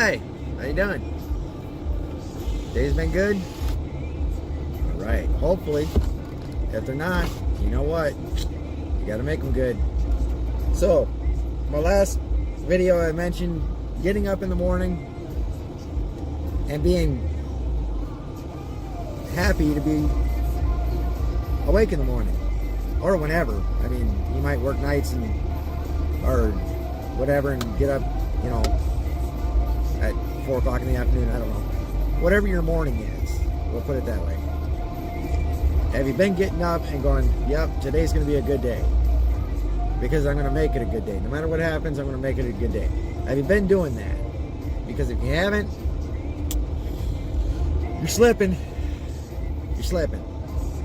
Hi, how you doing? Day's been good? Alright, hopefully. If they're not, you know what? You gotta make them good. So, my last video I mentioned getting up in the morning and being happy to be awake in the morning. Or whenever. I mean, you might work nights and or whatever and get up, you know, at 4 o'clock in the afternoon, I don't know. Whatever your morning is, we'll put it that way. Have you been getting up and going, yep, today's going to be a good day? Because I'm going to make it a good day. No matter what happens, I'm going to make it a good day. Have you been doing that? Because if you haven't, you're slipping. You're slipping.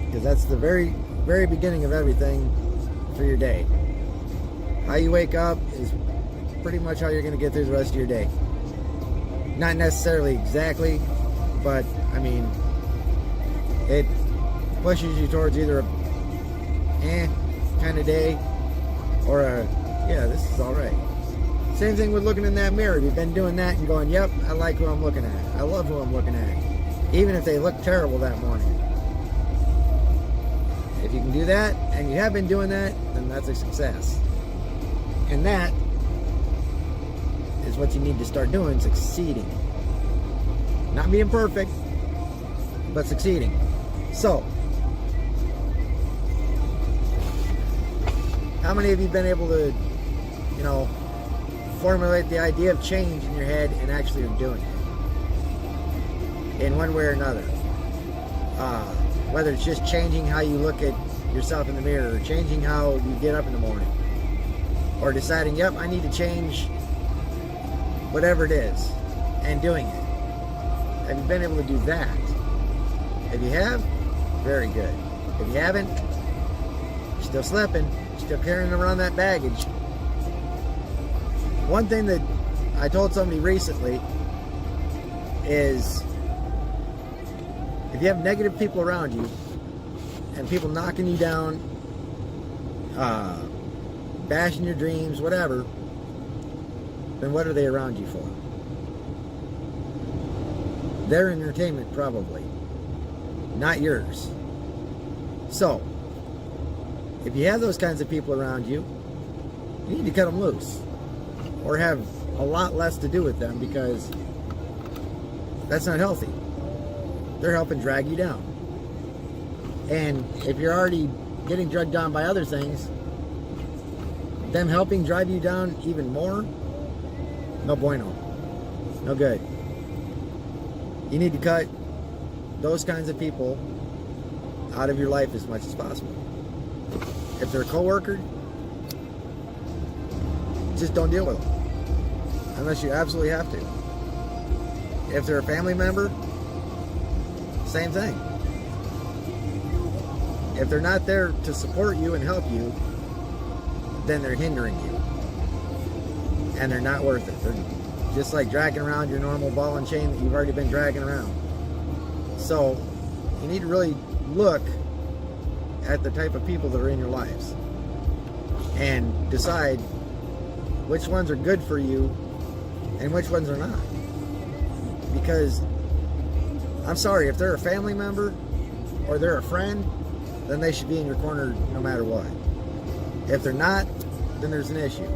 Because that's the very, very beginning of everything for your day. How you wake up is pretty much how you're going to get through the rest of your day. Not necessarily exactly, but I mean, it pushes you towards either a kind of day or a, yeah, this is all right. Same thing with looking in that mirror. You've been doing that and going, yep, I like who I'm looking at. I love who I'm looking at. Even if they look terrible that morning. If you can do that, and you have been doing that, then that's a success. And that is what you need to start doing, succeeding. Not being perfect, but succeeding. So, how many of you have been able to, you know, formulate the idea of change in your head and actually are doing it? In one way or another. Whether it's just changing how you look at yourself in the mirror, or changing how you get up in the morning, or deciding, yep, I need to change whatever it is, and doing it. Have you been able to do that? If you have, very good. If you haven't, you're still slipping. You're still carrying around that baggage. One thing that I told somebody recently is, if you have negative people around you, and people knocking you down, bashing your dreams, whatever, then what are they around you for? Their entertainment, probably. Not yours. So, if you have those kinds of people around you, you need to cut them loose. Or have a lot less to do with them, because that's not healthy. They're helping drag you down. And if you're already getting dragged down by other things, them helping drive you down even more, no bueno. No good. You need to cut those kinds of people out of your life as much as possible. If they're a coworker, just don't deal with them. Unless you absolutely have to. If they're a family member, same thing. If they're not there to support you and help you, then they're hindering you. And they're not worth it. They're just like dragging around your normal ball and chain that you've already been dragging around. So, you need to really look at the type of people that are in your lives and decide which ones are good for you and which ones are not. Because, I'm sorry, if they're a family member or they're a friend, then they should be in your corner no matter what. If they're not, then there's an issue.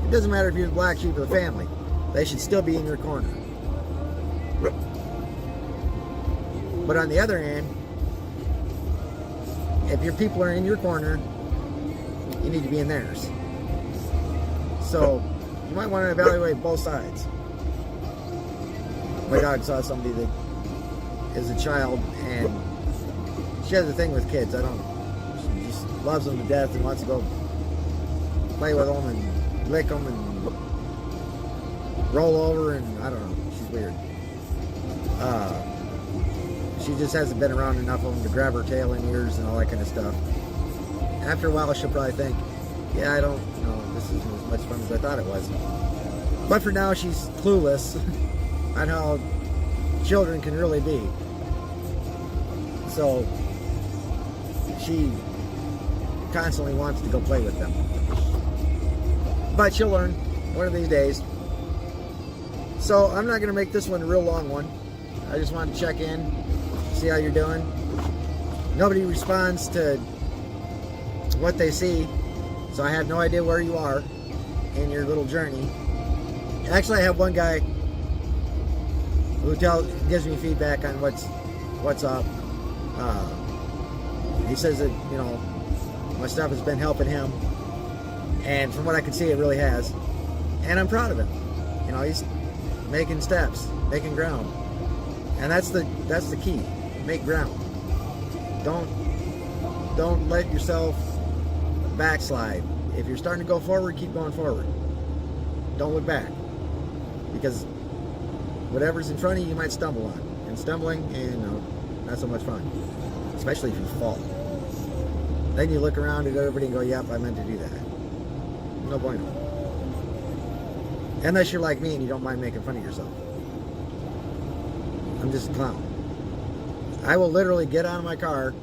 It doesn't matter if you're the black sheep of the family. They should still be in your corner. But on the other hand, if your people are in your corner, you need to be in theirs. So, you might want to evaluate both sides. My dog saw somebody that is a child, and she has a thing with kids. She just loves them to death and wants to go play with them and lick them and roll over, and I don't know. She's weird. She just hasn't been around enough of them to grab her tail and ears and all that kind of stuff. After a while, she'll probably think, yeah, I don't know, this isn't as much fun as I thought it was. But for now, she's clueless on how children can really be. So, she constantly wants to go play with them. But she'll learn one of these days. So I'm not going to make this one a real long one. I just wanted to check in, see how you're doing. Nobody responds to what they see, so I have no idea where you are in your little journey. Actually, I have one guy who gives me feedback on what's up. He says that, you know, my stuff has been helping him, and from what I can see, it really has. And I'm proud of him. You know, he's making steps, making ground, and that's the key. Make ground. Don't let yourself backslide. If you're starting to go forward, keep going forward. Don't look back, because whatever's in front of you, you might stumble on. And stumbling, not so much fun, especially if you fall. Then you look around at everybody and go, yep, I meant to do that. No bueno. Unless you're like me and you don't mind making fun of yourself. I'm just a clown. I will literally get out of my car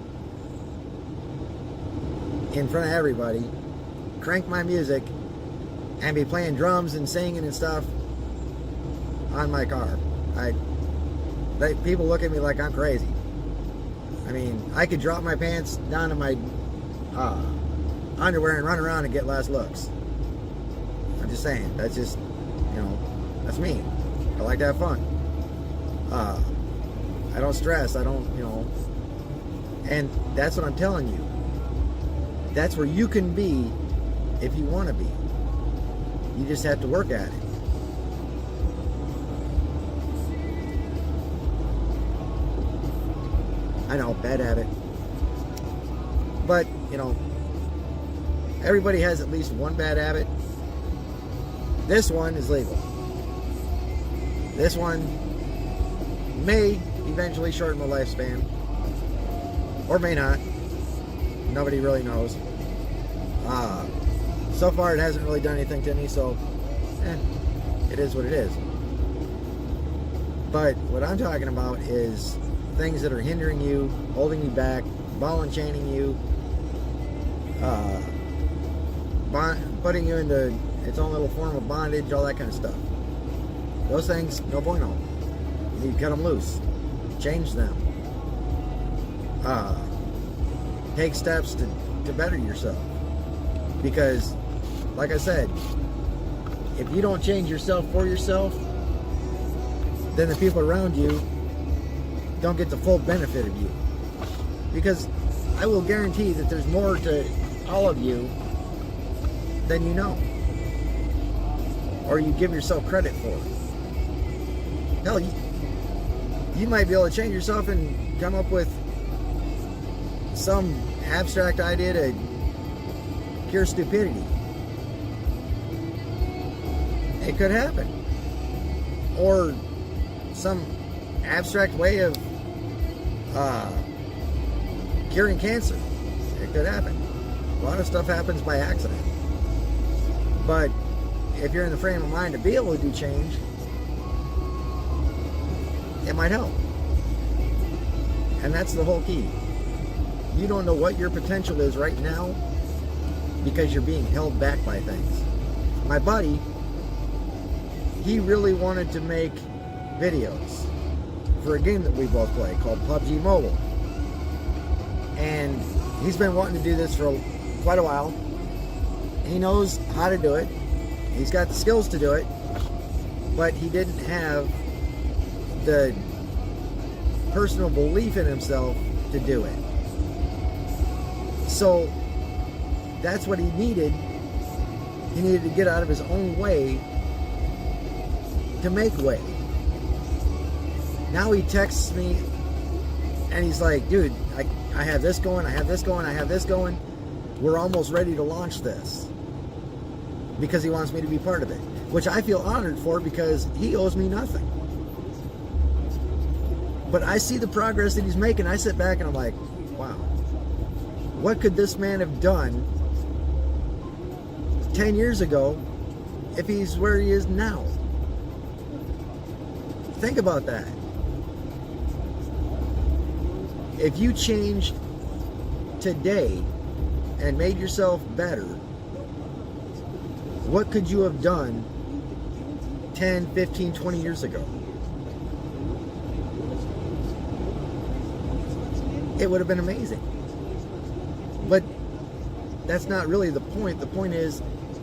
in front of everybody, crank my music, and be playing drums and singing and stuff on my car. People look at me like I'm crazy. I mean, I could drop my pants down to my underwear and run around and get last looks. I'm just saying, that's just, you know, that's me. I like to have fun. I don't stress, I don't, you know, and that's what I'm telling you. That's where you can be if you want to be. You just have to work at it. I know, bad habit. But, you know, everybody has at least one bad habit. This one is legal. This one may eventually shorten my lifespan, or may not. Nobody really knows. So far it hasn't really done anything to me, so it is what it is. But what I'm talking about is things that are hindering you, holding you back, ball and chaining you, putting you into its own little form of bondage, all that kind of stuff. Those things, no bueno. You need to cut them loose. Change them. Take steps to better yourself. Because, like I said, if you don't change yourself for yourself, then the people around you don't get the full benefit of you. Because I will guarantee that there's more to all of you than you know, or you give yourself credit for. Hell, you might be able to change yourself and come up with some abstract idea to cure stupidity. It could happen. Or some abstract way of curing cancer. It could happen. A lot of stuff happens by accident. But if you're in the frame of mind to be able to do change, it might help. And that's the whole key. You don't know what your potential is right now because you're being held back by things. My buddy, he really wanted to make videos for a game that we both play called PUBG Mobile. And he's been wanting to do this for quite a while. He knows how to do it. He's got the skills to do it. But he didn't have the personal belief in himself to do it. So that's what he needed. He needed to get out of his own way to make way. Now he texts me and he's like, dude, I have this going, I have this going, I have this going. We're almost ready to launch this. Because he wants me to be part of it. Which I feel honored for because he owes me nothing. But I see the progress that he's making. I sit back and I'm like, wow. What could this man have done 10 years ago if he's where he is now? Think about that. If you changed today and made yourself better, what could you have done 10, 15, 20 years ago. It would have been amazing. But that's not really the point. The point is,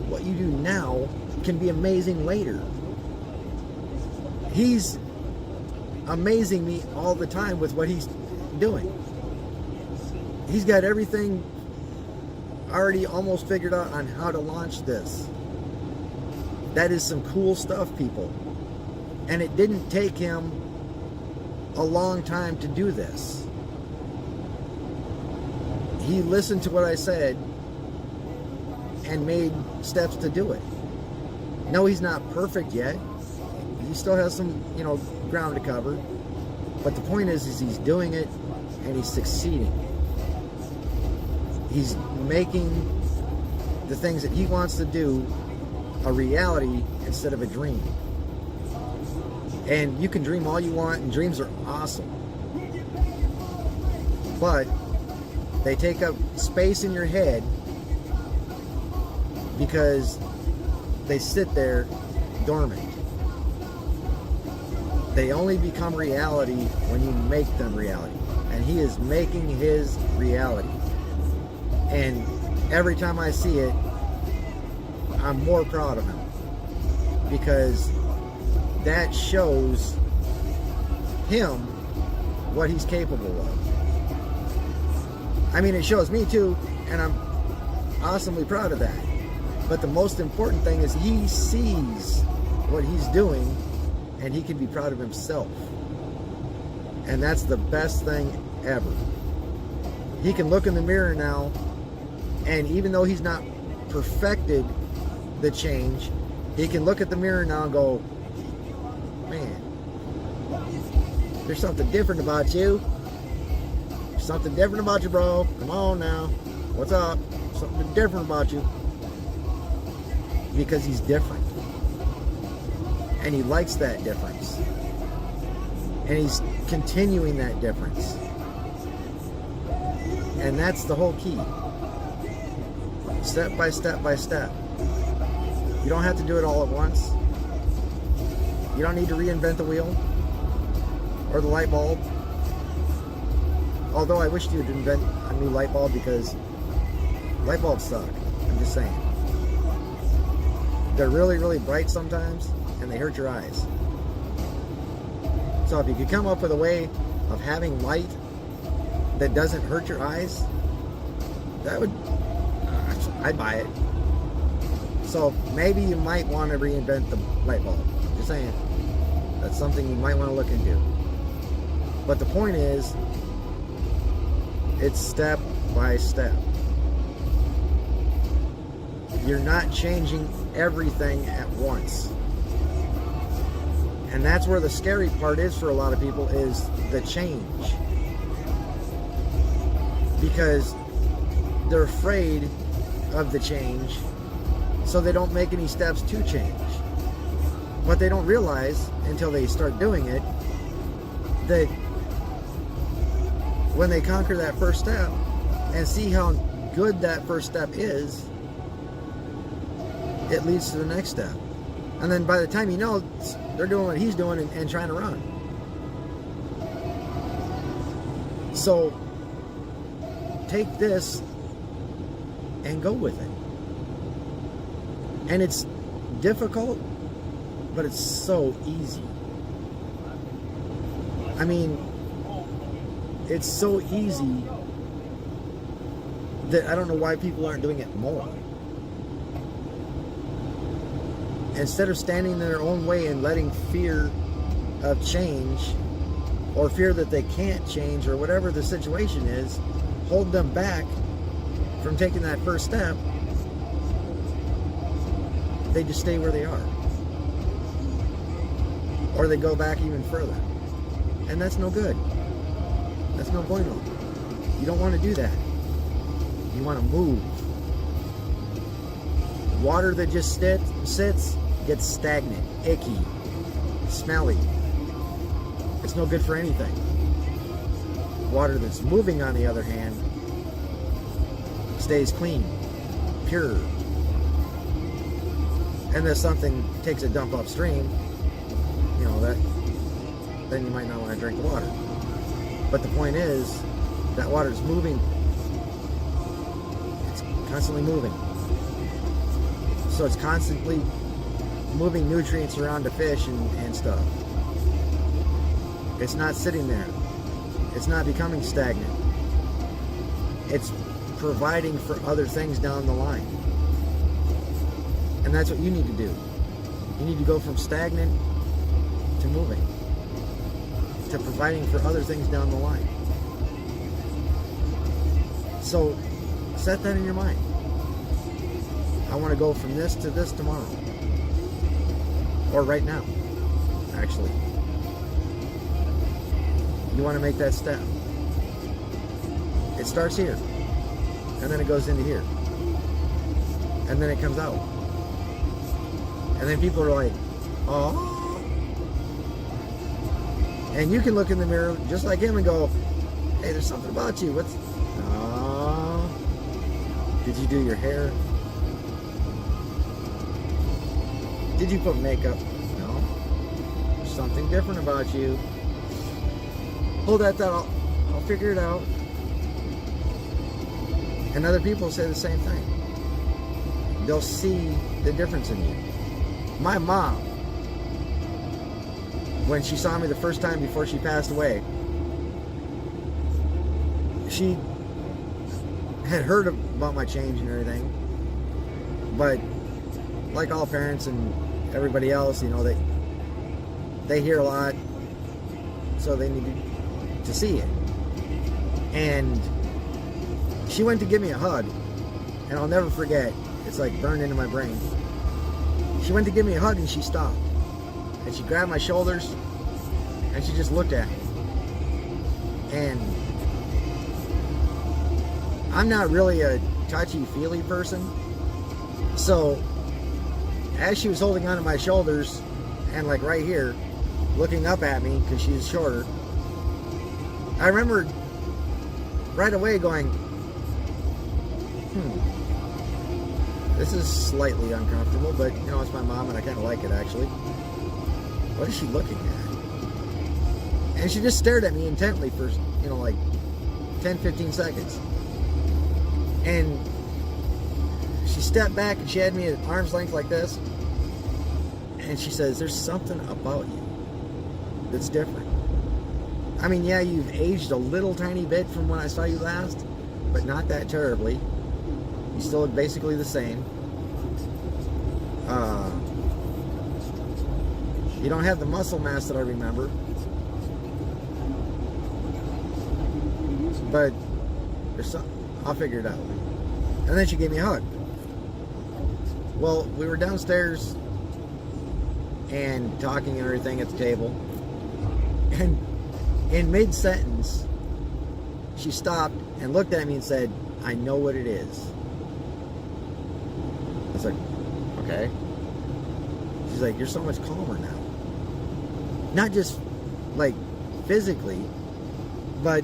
what you do now can be amazing later. He's amazing me all the time with what he's doing. He's got everything already almost figured out on how to launch this. That is some cool stuff, people. And it didn't take him a long time to do this. He listened to what I said and made steps to do it. No, he's not perfect yet. He still has some, ground to cover. But the point is he's doing it and he's succeeding. He's making the things that he wants to do a reality instead of a dream. And you can dream all you want, and dreams are awesome. But they take up space in your head because they sit there dormant. They only become reality when you make them reality. And he is making his reality. And every time I see it, I'm more proud of him. Because that shows him what he's capable of. I mean, it shows me too, and I'm awesomely proud of that. But the most important thing is he sees what he's doing, and he can be proud of himself. And that's the best thing ever. He can look in the mirror now, and even though he's not perfected the change, he can look at the mirror now and go, man, there's something different about you. There's something different about you, bro. Come on now. What's up? Something different about you. Because he's different. And he likes that difference. And he's continuing that difference. And that's the whole key. Step by step by step. You don't have to do it all at once. You don't need to reinvent the wheel or the light bulb. Although I wish you'd invent a new light bulb, because light bulbs suck. I'm just saying. They're really, really bright sometimes, and they hurt your eyes. So if you could come up with a way of having light that doesn't hurt your eyes, I'd buy it. So maybe you might want to reinvent the light bulb. Just saying. That's something you might want to look into. But the point is, it's step by step. You're not changing everything at once. And that's where the scary part is for a lot of people, is the change. Because they're afraid of the change, so they don't make any steps to change. But they don't realize until they start doing it that when they conquer that first step and see how good that first step is, it leads to the next step. And then by the time you know, they're doing what he's doing and trying to run. So take this and go with it. And it's difficult, but it's so easy. I mean, it's so easy that I don't know why people aren't doing it more. Instead of standing in their own way and letting fear of change, or fear that they can't change, or whatever the situation is, hold them back from taking that first step, they just stay where they are. Or they go back even further. And that's no good. That's no bueno. You don't want to do that. You want to move. Water that just sits gets stagnant, icky, smelly. It's no good for anything. Water that's moving, on the other hand, stays clean, pure. and then something takes a dump upstream, then you might not want to drink the water. But the point is, that water is moving. It's constantly moving. So it's constantly moving nutrients around to fish and stuff. It's not sitting there. It's not becoming stagnant. It's providing for other things down the line. And that's what you need to do. You need to go from stagnant to moving, to providing for other things down the line. So set that in your mind. I want to go from this to this tomorrow. Or right now, actually. You want to make that step. It starts here. And then it goes into here. And then it comes out. And then people are like, oh. And you can look in the mirror just like him and go, hey, there's something about you. What's... Oh. Did you do your hair? Did you put makeup? No. There's something different about you. Hold that thought. I'll figure it out. And other people say the same thing. They'll see the difference in you. My mom, when she saw me the first time before she passed away, she had heard about my change and everything. But like all parents and everybody else, they hear a lot, so they need to see it. And she went to give me a hug, and I'll never forget. It's like burned into my brain. She went to give me a hug and she stopped. And she grabbed my shoulders and she just looked at me. And I'm not really a touchy-feely person. So as she was holding onto my shoulders and like right here, looking up at me because she's shorter, I remember right away going, this is slightly uncomfortable, but it's my mom and I kind of like it actually. What is she looking at? And she just stared at me intently for, like 10, 15 seconds. And she stepped back and she had me at arm's length like this. And she says, there's something about you that's different. I mean, yeah, you've aged a little tiny bit from when I saw you last, but not that terribly. You still look basically the same. You don't have the muscle mass that I remember. But I'll figure it out. And then she gave me a hug. Well, we were downstairs and talking and everything at the table. And in mid-sentence, she stopped and looked at me and said, I know what it is. I was like, okay. She's like, you're so much calmer now. Not just like physically, but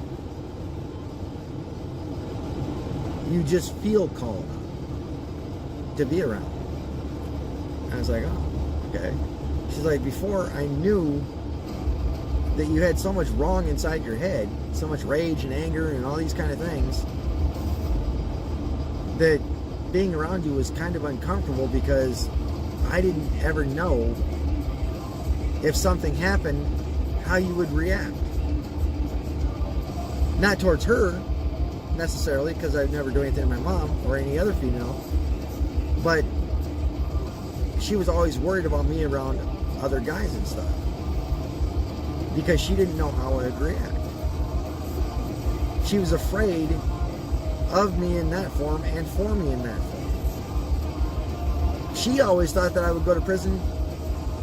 you just feel calm to be around. And I was like, oh, okay. She's like, before I knew that you had so much wrong inside your head, so much rage and anger and all these kind of things, that being around you was kind of uncomfortable because I didn't ever know if something happened, how you would react. Not towards her, necessarily, because I'd never do anything to my mom or any other female, but she was always worried about me around other guys and stuff because she didn't know how I'd react. She was afraid of me in that form and for me in that form. She always thought that I would go to prison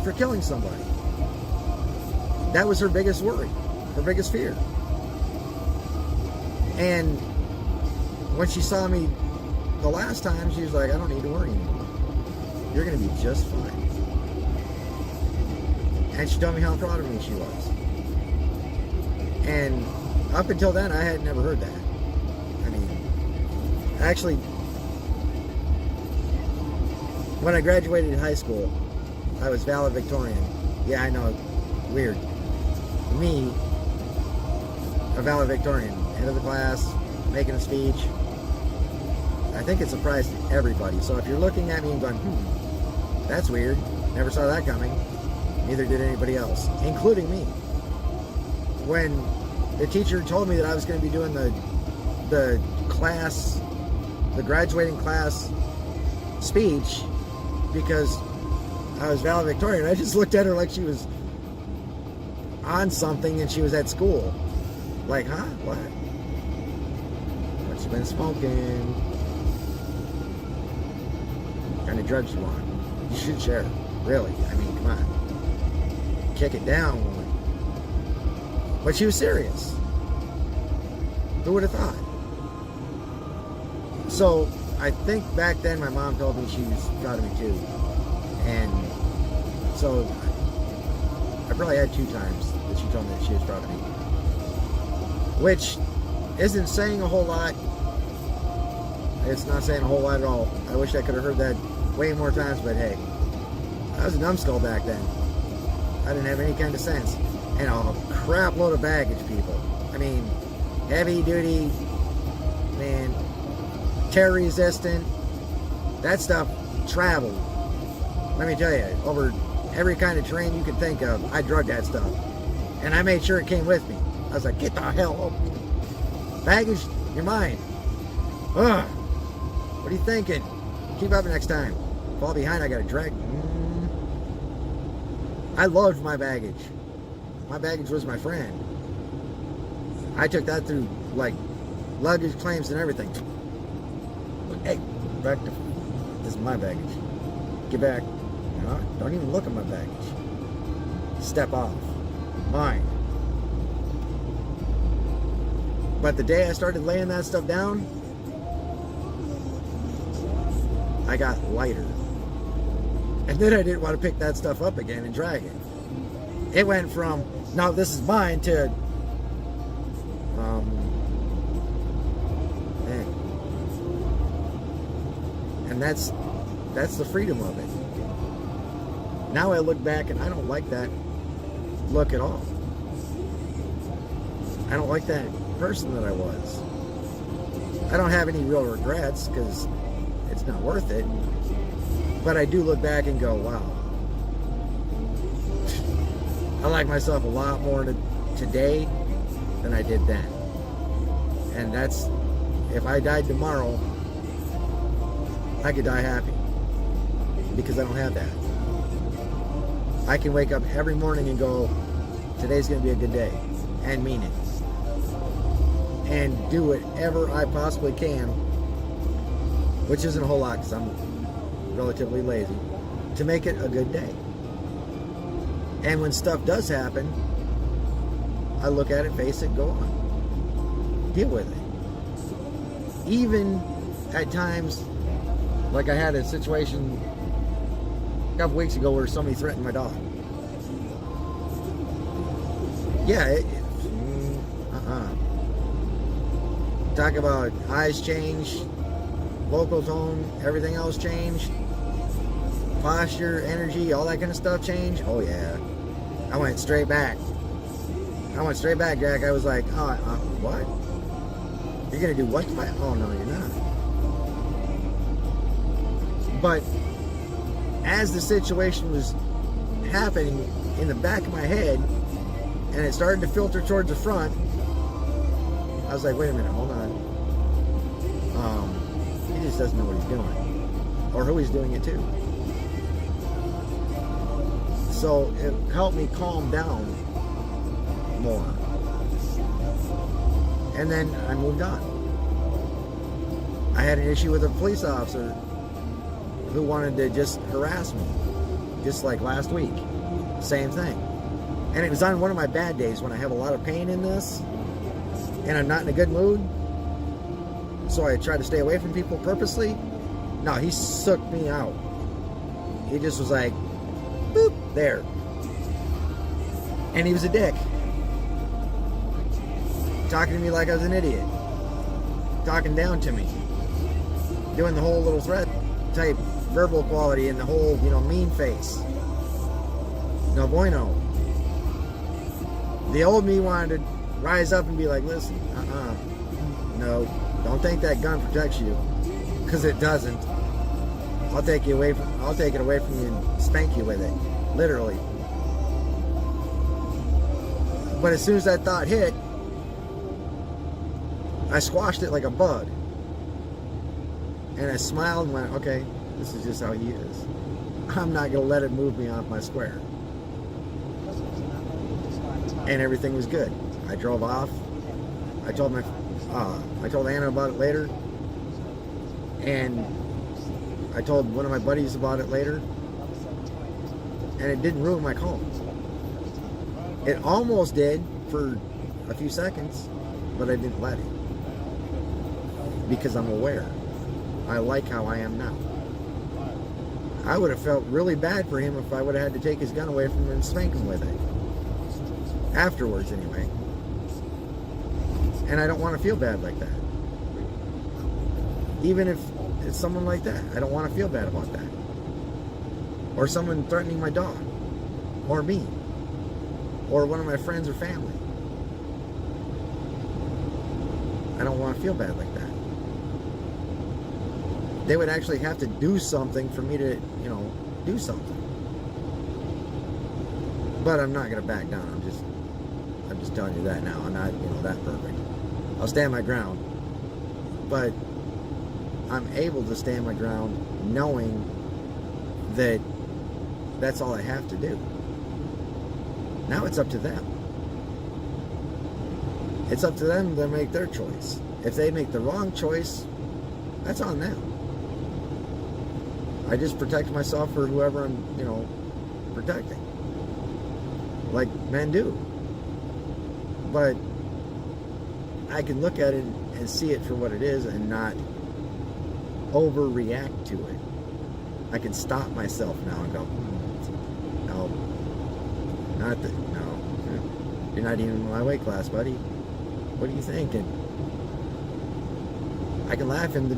for killing somebody. That was her biggest worry, her biggest fear. And when she saw me the last time, she was like, I don't need to worry anymore. You're going to be just fine. And she told me how proud of me she was. And up until then, I had never heard that. I mean, actually, When I graduated high school, I was valedictorian. Yeah, I know, weird. Me, a valedictorian, end of the class, making a speech. I think it surprised everybody. So if you're looking at me and going, that's weird, never saw that coming, neither did anybody else, including me. When the teacher told me that I was going to be doing the class, the graduating class speech, because I was valedictorian, I just looked at her like she was on something and she was at school. Like, huh? What? What you been smoking? What kind of drugs you want? You should share. Really? I mean, come on. Kick it down, woman. But she was serious. Who would have thought? So, I think back then my mom told me she was proud of me too. And so, I probably had 2 times that she told me that she was proud of me. Which isn't saying a whole lot. It's not saying a whole lot at all. I wish I could have heard that way more times, but hey, I was a numbskull back then. I didn't have any kind of sense. And a crap load of baggage, people. I mean, heavy duty, man, tear resistant. That stuff traveled. Let me tell you, over every kind of terrain you could think of, I drug that stuff. And I made sure it came with me. I was like, get the hell up. Baggage, you're mine. Ugh. What are you thinking? Keep up next time. Fall behind, I got to drag. I loved my baggage. My baggage was my friend. I took that through, like, luggage claims and everything. Hey, back to... This is my baggage. Get back. No, don't even look at my baggage. Step off. Mine. But the day I started laying that stuff down, I got lighter. And then I didn't want to pick that stuff up again and drag it. It went from, no, this is mine, to, man. And that's the freedom of it. Now I look back and I don't like that look at all. I don't like that person that I was. I don't have any real regrets because it's not worth it. But I do look back and go, wow. I like myself a lot more today than I did then. And that's, if I died tomorrow, I could die happy. Because I don't have that. I can wake up every morning and go, today's going to be a good day. And mean it. And do whatever I possibly can, which isn't a whole lot because I'm relatively lazy, to make it a good day. And when stuff does happen, I look at it, face it, go on. Deal with it. Even at times, like I had a situation a couple weeks ago where somebody threatened my dog. Yeah, talk about eyes change, vocal tone, everything else change, posture, energy, all that kind of stuff change. Oh yeah, I went straight back. Jack. I was like, what? You're gonna do what to my? Oh no, you're not. But as the situation was happening in the back of my head, and it started to filter towards the front, I was like, wait a minute, hold on. He just doesn't know what he's doing. Or who he's doing it to. So it helped me calm down more. And then I moved on. I had an issue with a police officer who wanted to just harass me. Just like last week. Same thing. And it was on one of my bad days when I have a lot of pain in this and I'm not in a good mood, so I try to stay away from people purposely. No, he sucked me out. He just was like, boop, there. And he was a dick. Talking to me like I was an idiot. Talking down to me. Doing the whole little threat type verbal quality and the whole, mean face. No bueno. The old me wanted to rise up and be like, listen, no, don't think that gun protects you, because it doesn't. I'll take it away from you and spank you with it, literally. But as soon as that thought hit, I squashed it like a bug. And I smiled and went, okay, this is just how he is. I'm not going to let it move me off my square. And everything was good. I drove off. I told Anna about it later. And I told one of my buddies about it later. And it didn't ruin my calm. It almost did for a few seconds, but I didn't let it. Because I'm aware. I like how I am now. I would have felt really bad for him if I would have had to take his gun away from him and spank him with it. Afterwards, anyway. And I don't want to feel bad like that. Even if it's someone like that, I don't want to feel bad about that. Or someone threatening my dog. Or me. Or one of my friends or family. I don't want to feel bad like that. They would actually have to do something for me to, do something. But I'm not going to back down. I'm just telling you that now. I'm not, that perfect. I'll stand my ground. But I'm able to stand my ground knowing that that's all I have to do. Now it's up to them. It's up to them to make their choice. If they make the wrong choice, that's on them. I just protect myself for whoever I'm, protecting. Like men do. But I can look at it and see it for what it is and not overreact to it. I can stop myself now and go, no, you're not even in my weight class, buddy. What are you thinking? I can laugh in the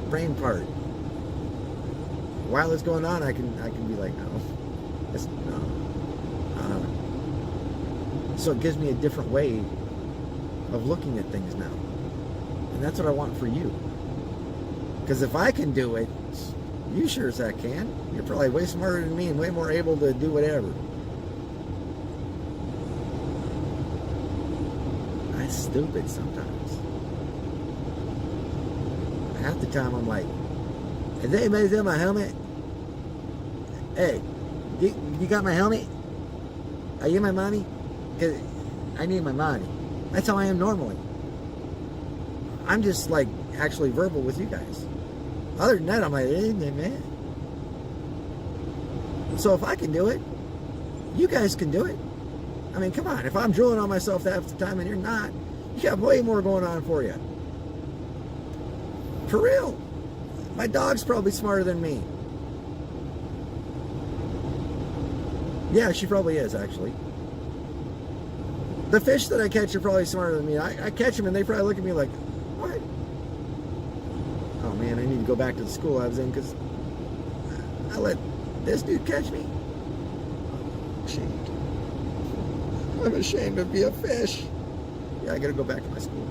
brain part. While it's going on, I can be like, no. So it gives me a different way of looking at things now. And that's what I want for you. Because if I can do it, you sure as heck can. You're probably way smarter than me and way more able to do whatever. I'm stupid sometimes. Half the time I'm like, has anybody seen my helmet? Hey, you got my helmet? Are you my mommy? Because I need my money. That's how I am normally. I'm just like actually verbal with you guys. Other than that, I'm like, hey, man. So if I can do it, you guys can do it. I mean, come on. If I'm drooling on myself half the time and you're not, you got way more going on for you. For real. My dog's probably smarter than me. Yeah, she probably is, actually. The fish that I catch are probably smarter than me. I catch them and they probably look at me like, what? Oh man, I need to go back to the school I was in because I let this dude catch me. I'm ashamed. I'm ashamed to be a fish. Yeah, I gotta go back to my school.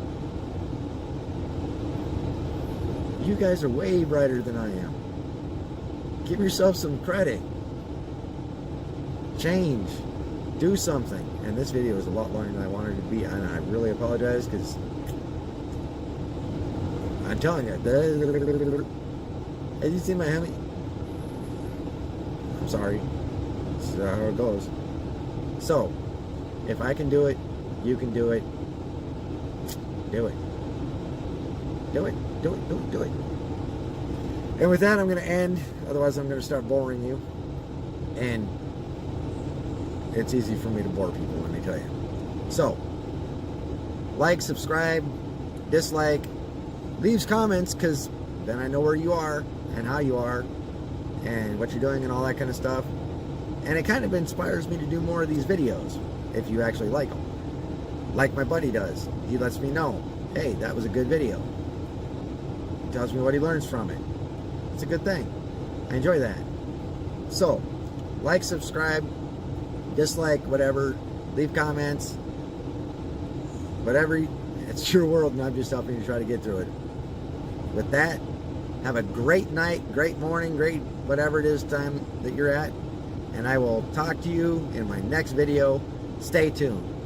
You guys are way brighter than I am. Give yourself some credit. Change. Do something. And this video is a lot longer than I wanted it to be, and I really apologize because I'm telling you, have you seen my helmet? I'm sorry. This is how it goes. So, if I can do it, you can do it. Do it. Do it. Do it. Do it. Do it. And with that, I'm going to end. Otherwise, I'm going to start boring you. And it's easy for me to bore people, let me tell you. So, like, subscribe, dislike, leaves comments, because then I know where you are and how you are and what you're doing and all that kind of stuff. And it kind of inspires me to do more of these videos if you actually like them. Like my buddy does. He lets me know, hey, that was a good video. He tells me what he learns from it. It's a good thing. I enjoy that. So, like, subscribe, dislike, whatever, leave comments, whatever. It's your world, and I'm just helping you try to get through it. With that, have a great night, great morning, great whatever it is time that you're at, and I will talk to you in my next video. Stay tuned.